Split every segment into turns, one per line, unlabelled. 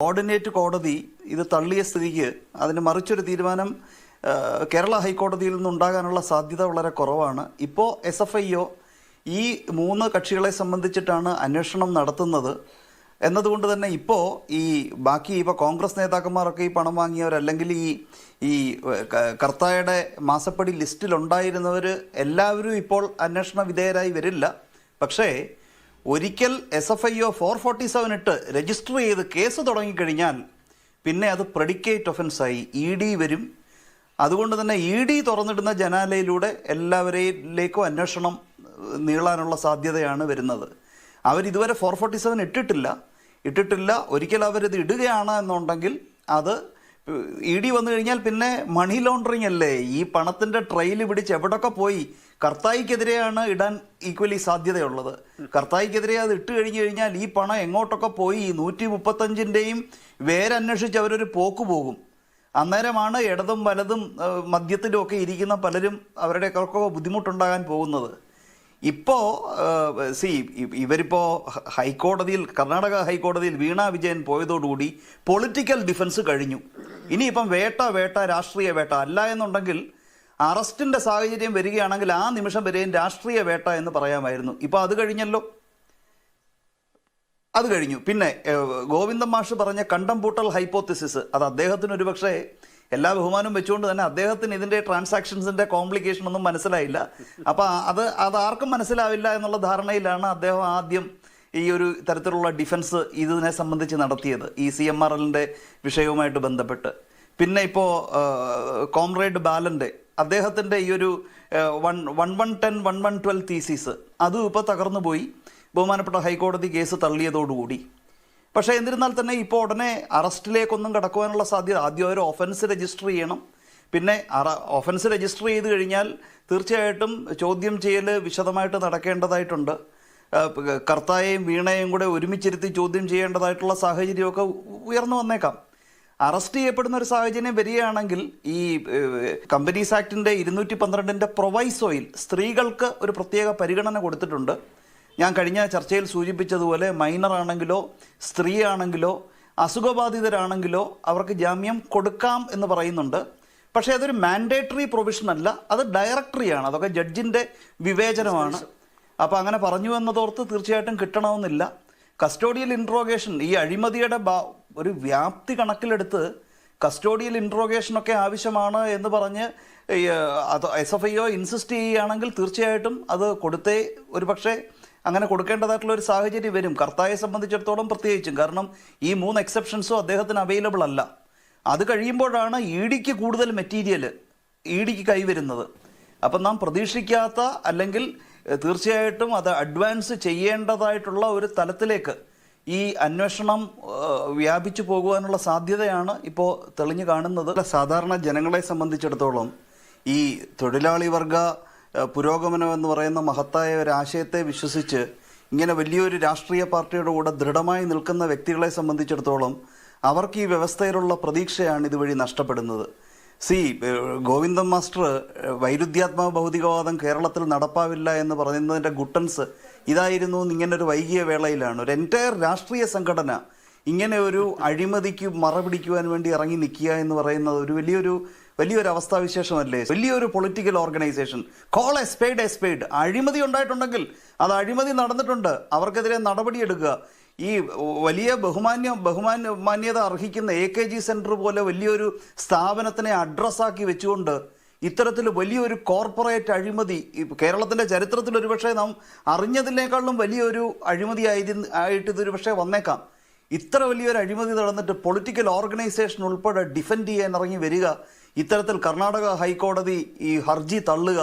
Ordinate കോടതി ഇത് തള്ളിയ സ്ഥിതിക്ക് അതിന് മറിച്ചൊരു തീരുമാനം കേരള ഹൈക്കോടതിയിൽ നിന്നുണ്ടാകാനുള്ള സാധ്യത വളരെ കുറവാണ്. ഇപ്പോൾ SFIO ഈ 3 കക്ഷികളെ സംബന്ധിച്ചിട്ടാണ് അന്വേഷണം നടത്തുന്നത് എന്നതുകൊണ്ട് തന്നെ ഇപ്പോൾ ഇപ്പോൾ കോൺഗ്രസ് നേതാക്കന്മാരൊക്കെ ഈ പണം വാങ്ങിയവരല്ലെങ്കിൽ ഈ കർത്തായുടെ മാസപ്പടി ലിസ്റ്റിലുണ്ടായിരുന്നവർ എല്ലാവരും ഇപ്പോൾ അന്വേഷണ വിധേയരായി വരില്ല. പക്ഷേ ഒരിക്കൽ SFIO 447 ഇട്ട് രജിസ്റ്റർ ചെയ്ത് കേസ് തുടങ്ങിക്കഴിഞ്ഞാൽ പിന്നെ അത് പ്രെഡിക്കേറ്റ് ഒഫൻസായി ED വരും. അതുകൊണ്ട് തന്നെ ED തുറന്നിടുന്ന ജനാലയിലൂടെ എല്ലാവരിലേക്കും അന്വേഷണം നീളാനുള്ള സാധ്യതയാണ് വരുന്നത്. അവരിതുവരെ 447 ഇട്ടിട്ടില്ല. ഒരിക്കൽ അവരിത് ഇടുകയാണ് എന്നുണ്ടെങ്കിൽ അത് ED വന്നു കഴിഞ്ഞാൽ പിന്നെ മണി ലോണ്ടറിങ് അല്ലേ, ഈ പണത്തിൻ്റെ ട്രെയിൽ പിടിച്ച് എവിടെയൊക്കെ പോയി. കർത്തായിക്കെതിരെയാണ് ഇടാൻ ഈക്വലി സാധ്യതയുള്ളത്. കർത്തായിക്കെതിരെ അത് ഇട്ട് കഴിഞ്ഞാൽ ഈ പണം എങ്ങോട്ടൊക്കെ പോയി 135-ൻ്റെയും വേരന്വേഷിച്ച് അവരൊരു പോക്ക് പോകും. അന്നേരമാണ് ഇടതും വലതും മധ്യത്തിലും ഒക്കെ ഇരിക്കുന്ന പലരും അവരുടെയൊക്കെ ബുദ്ധിമുട്ടുണ്ടാകാൻ പോകുന്നത്. ഇപ്പോൾ ഇവരിപ്പോൾ ഹൈക്കോടതിയിൽ, കർണാടക ഹൈക്കോടതിയിൽ വീണ വിജയൻ പോയതോടുകൂടി പൊളിറ്റിക്കൽ ഡിഫൻസ് കഴിഞ്ഞു. ഇനിയിപ്പം വേട്ട രാഷ്ട്രീയ വേട്ട അല്ല എന്നുണ്ടെങ്കിൽ അറസ്റ്റിൻ്റെ സാഹചര്യം വരികയാണെങ്കിൽ ആ നിമിഷം വരെയും രാഷ്ട്രീയ വേട്ട എന്ന് പറയാമായിരുന്നു. ഇപ്പോൾ അത് കഴിഞ്ഞല്ലോ, അത് കഴിഞ്ഞു. പിന്നെ ഗോവിന്ദൻ മാഷ് പറഞ്ഞ കണ്ടംപൂട്ടൽ ഹൈപ്പോത്തിസിസ്, അത് അദ്ദേഹത്തിന് ഒരു പക്ഷേ എല്ലാ ബഹുമാനവും വെച്ചുകൊണ്ട് തന്നെ അദ്ദേഹത്തിന് ഇതിൻ്റെ ട്രാൻസാക്ഷൻസിൻ്റെ കോംപ്ലിക്കേഷൻ ഒന്നും മനസ്സിലായില്ല. അപ്പോൾ അത് ആർക്കും മനസ്സിലാവില്ല എന്നുള്ള ധാരണയിലാണ് അദ്ദേഹം ആദ്യം ഈ ഒരു തരത്തിലുള്ള ഡിഫൻസ് ഇതിനെ സംബന്ധിച്ച് നടത്തിയത്, ഈ CMRLൻ്റെ വിഷയവുമായിട്ട് ബന്ധപ്പെട്ട്. പിന്നെ ഇപ്പോൾ കോമ്രേഡ് ബാലൻ്റെ അദ്ദേഹത്തിൻ്റെ ഈ ഒരു 1110 1112 തീസിസ് അതും ഇപ്പോൾ തകർന്നു പോയി ബഹുമാനപ്പെട്ട ഹൈക്കോടതി കേസ് തള്ളിയതോടുകൂടി. പക്ഷേ എന്നിരുന്നാൽ തന്നെ ഇപ്പോൾ ഉടനെ അറസ്റ്റിലേക്കൊന്നും കടക്കുവാനുള്ള സാധ്യത, ആദ്യം ഒരു ഒഫൻസ് രജിസ്റ്റർ ചെയ്യണം. പിന്നെ ഒഫൻസ് രജിസ്റ്റർ ചെയ്ത് കഴിഞ്ഞാൽ തീർച്ചയായിട്ടും ചോദ്യം ചെയ്യൽ വിശദമായിട്ട് നടക്കേണ്ടതായിട്ടുണ്ട്. കർത്തായെയും വീണയെയും കൂടെ ഒരുമിച്ചിരുത്തി ചോദ്യം ചെയ്യേണ്ടതായിട്ടുള്ള സാഹചര്യമൊക്കെ ഉയർന്നു വന്നേക്കാം. അറസ്റ്റ് ചെയ്യപ്പെടുന്ന ഒരു സാഹചര്യം വരികയാണെങ്കിൽ ഈ കമ്പനീസ് ആക്ടിൻ്റെ 212-ൻ്റെ പ്രൊവൈസോയിൽ സ്ത്രീകൾക്ക് ഒരു പ്രത്യേക പരിഗണന കൊടുത്തിട്ടുണ്ട്. ഞാൻ കഴിഞ്ഞ ചർച്ചയിൽ സൂചിപ്പിച്ചതുപോലെ മൈനർ ആണെങ്കിലോ സ്ത്രീ ആണെങ്കിലോ അസുഖബാധിതരാണെങ്കിലോ അവർക്ക് ജാമ്യം കൊടുക്കാം എന്ന് പറയുന്നുണ്ട്. പക്ഷേ അതൊരു മാൻഡേറ്ററി പ്രൊവിഷൻ അല്ല, അത് ഡയറക്ടറിയാണ്, അതൊക്കെ ജഡ്ജിൻ്റെ വിവേചനമാണ്. അപ്പോൾ അങ്ങനെ പറഞ്ഞു എന്നതോർത്ത് തീർച്ചയായിട്ടും കിട്ടണമെന്നില്ല. കസ്റ്റോഡിയൽ ഇൻട്രോഗേഷൻ, ഈ അഴിമതിയുടെ ഒരു വ്യാപ്തി കണക്കിലെടുത്ത് കസ്റ്റോഡിയൽ ഇൻട്രോഗേഷനൊക്കെ ആവശ്യമാണ് എന്ന് പറഞ്ഞ് അത് SFIO ഇൻസിസ്റ്റ് ചെയ്യുകയാണെങ്കിൽ തീർച്ചയായിട്ടും അത് കൊടുത്തേ ഒരു പക്ഷേ അങ്ങനെ കൊടുക്കേണ്ടതായിട്ടുള്ള ഒരു സാഹചര്യം വരും, കർത്തായെ സംബന്ധിച്ചിടത്തോളം പ്രത്യേകിച്ചും. കാരണം ഈ 3 എക്സെപ്ഷൻസും അദ്ദേഹത്തിന് അവൈലബിൾ അല്ല. അത് കഴിയുമ്പോഴാണ് EDക്ക് കൂടുതൽ മെറ്റീരിയൽ EDക്ക് കൈവരുന്നത്. അപ്പം നാം പ്രതീക്ഷിക്കാത്ത അല്ലെങ്കിൽ തീർച്ചയായിട്ടും അത് അഡ്വാൻസ് ചെയ്യേണ്ടതായിട്ടുള്ള ഒരു തലത്തിലേക്ക് ഈ അന്വേഷണം വ്യാപിച്ചു പോകുവാനുള്ള സാധ്യതയാണ് ഇപ്പോൾ തെളിഞ്ഞു കാണുന്നത്. സാധാരണ ജനങ്ങളെ സംബന്ധിച്ചിടത്തോളം ഈ തൊഴിലാളി വർഗ പുരോഗമനം എന്ന് പറയുന്ന മഹത്തായ ഒരു ആശയത്തെ വിശ്വസിച്ച് ഇങ്ങനെ വലിയൊരു രാഷ്ട്രീയ പാർട്ടിയുടെ കൂടെ ദൃഢമായി നിൽക്കുന്ന വ്യക്തികളെ സംബന്ധിച്ചിടത്തോളം അവർക്ക് ഈ വ്യവസ്ഥയിലുള്ള പ്രതീക്ഷയാണ് ഇതുവഴി നഷ്ടപ്പെടുന്നത്. ഗോവിന്ദൻ മാസ്റ്റർ വൈരുദ്ധ്യാത്മക ഭൗതികവാദം കേരളത്തിൽ നടപ്പാവില്ല എന്ന് പറയുന്നതിൻ്റെ ഗുട്ടൻസ് ഇതായിരുന്നു. ഇങ്ങനൊരു വൈകിയ വേളയിലാണ് ഒരു എൻറ്റയർ രാഷ്ട്രീയ സംഘടന ഇങ്ങനെ ഒരു അഴിമതിക്ക് മറപിടിക്കുവാൻ വേണ്ടി ഇറങ്ങി നിൽക്കുക എന്ന് പറയുന്നത് ഒരു വലിയൊരു അവസ്ഥാവിശേഷമല്ലേ? വലിയൊരു political organisation, call A spade. അഴിമതി ഉണ്ടായിട്ടുണ്ടെങ്കിൽ അത് അഴിമതി നടന്നിട്ടുണ്ട്, അവർക്കെതിരെ നടപടിയെടുക്കുക. ഈ വലിയ ബഹുമാന്യത അർഹിക്കുന്ന AKG സെൻറ്റർ പോലെ വലിയൊരു സ്ഥാപനത്തിനെ അഡ്രസ്സാക്കി വെച്ചുകൊണ്ട് ഇത്തരത്തിൽ വലിയൊരു കോർപ്പറേറ്റ് അഴിമതി കേരളത്തിൻ്റെ ചരിത്രത്തിൽ ഒരുപക്ഷെ നാം അറിഞ്ഞതിനേക്കാളും വലിയൊരു അഴിമതിയായിട്ട് ഇതൊരു പക്ഷേ വന്നേക്കാം. ഇത്ര വലിയൊരു അഴിമതി നടന്നിട്ട് പൊളിറ്റിക്കൽ ഓർഗനൈസേഷൻ ഉൾപ്പെടെ ഡിഫെൻഡ് ചെയ്യാൻ ഇറങ്ങി വരിക, ഇത്തരത്തിൽ കർണാടക ഹൈക്കോടതി ഈ ഹർജി തള്ളുക,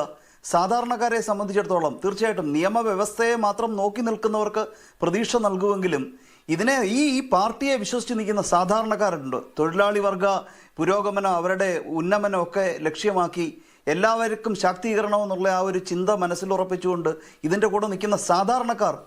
സാധാരണക്കാരെ സംബന്ധിച്ചിടത്തോളം തീർച്ചയായിട്ടും നിയമവ്യവസ്ഥയെ മാത്രം നോക്കി നിൽക്കുന്നവർക്ക് പ്രതീക്ഷ നൽകുമെങ്കിലും ഇതിനെ ഈ പാർട്ടിയെ വിശ്വസിച്ച് നിൽക്കുന്ന സാധാരണക്കാരുണ്ട്. തൊഴിലാളി വർഗ പുരോഗമനം, അവരുടെ ഉന്നമനമൊക്കെ ലക്ഷ്യമാക്കി എല്ലാവർക്കും ശാക്തീകരണമെന്നുള്ള ആ ഒരു ചിന്ത മനസ്സിലുറപ്പിച്ചുകൊണ്ട് ഇതിൻ്റെ കൂടെ നിൽക്കുന്ന സാധാരണക്കാർ